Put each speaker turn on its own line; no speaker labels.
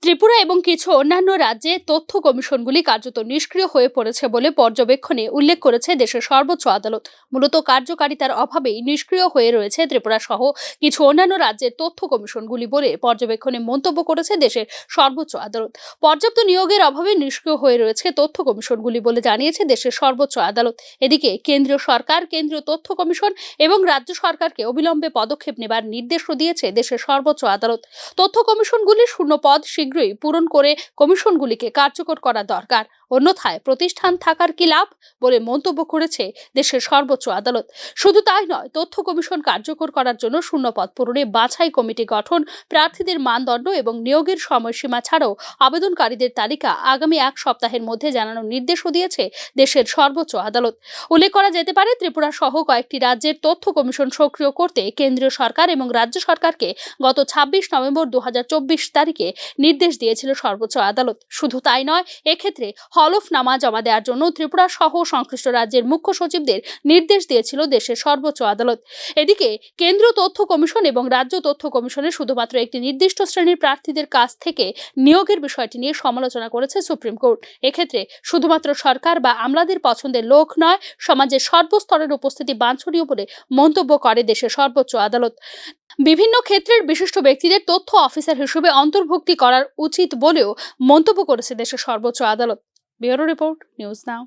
ত্রিপুরা এবং কিছু অন্যান্য রাজ্যে তথ্য কমিশনগুলি কার্যত নিষ্ক্রিয় হয়ে পড়েছে বলে পর্যবেক্ষণে উল্লেখ করেছে দেশের সর্বোচ্চ আদালত। মূলত কার্যকারিতার অভাবেই নিষ্ক্রিয় হয়ে রয়েছে ত্রিপুরা সহ কিছু অন্যান্য রাজ্যের তথ্য কমিশনগুলি বলে পর্যবেক্ষণে মন্তব্য করেছে দেশের সর্বোচ্চ আদালত। পর্যাপ্ত নিয়োগের অভাবে নিষ্ক্রিয় হয়ে রয়েছে তথ্য কমিশনগুলি বলে জানিয়েছে দেশের সর্বোচ্চ আদালত। এদিকে কেন্দ্রীয় সরকার, কেন্দ্রীয় তথ্য কমিশন এবং রাজ্য সরকারকে অবিলম্বে পদক্ষেপ নেবার নির্দেশও দিয়েছে দেশের সর্বোচ্চ আদালত। তথ্য কমিশনগুলির শূন্য পদ শীঘ্রই পূরণ করে কমিশনগুলিকে কার্যকর করা দরকার, অন্যথায় প্রতিষ্ঠান থাকার কি লাভ বলে মন্তব্য করেছে দেশের সর্বোচ্চ আদালত। শুধু তাই নয়, তথ্য কমিশন কার্যকর করার জন্য শূন্য পদ পূরণে বাছাই কমিটি গঠন, প্রার্থীদের মানদণ্ড এবং নিয়োগের সময়সীমা ছাড়াও আবেদনকারীদের তালিকা আগামী এক সপ্তাহের মধ্যে জানানোর নির্দেশও দিয়েছে দেশের সর্বোচ্চ আদালত। উল্লেখ করা যেতে পারে, ত্রিপুরা সহ কয়েকটি রাজ্যের তথ্য কমিশন সক্রিয় করতে কেন্দ্রীয় সরকার এবং রাজ্য সরকারকে গত 26 নভেম্বর 2024 তারিখে নির্দেশ দিয়েছিল সর্বোচ্চ আদালত। শুধু তাই নয়, এক্ষেত্রে হলফনামা জমা দেওয়ার জন্য ত্রিপুরা সহ সংশ্লিষ্ট রাজ্যের মুখ্য সচিবদের নির্দেশ দিয়েছিল দেশের সর্বোচ্চ আদালত। এদিকে কেন্দ্রীয় তথ্য কমিশন এবং রাজ্য তথ্য কমিশনের শুধুমাত্র একটি নির্দিষ্ট শ্রেণীর প্রার্থীদের কাছ থেকে নিয়োগের বিষয়টি নিয়ে সমালোচনা করেছে সুপ্রিম কোর্ট। এক্ষেত্রে শুধুমাত্র সরকার বা আমলাদের পছন্দের লোক নয়, সমাজের সর্বস্তরের উপস্থিতি বাঞ্ছনীয় বলে মন্তব্য করে দেশের সর্বোচ্চ আদালত। বিভিন্ন ক্ষেত্রের বিশিষ্ট ব্যক্তিদের তথ্য অফিসার হিসেবে অন্তর্ভুক্তি করার উচিত বলেও মন্তব্য করেছে দেশের সর্বোচ্চ আদালত। Bureau report, news now.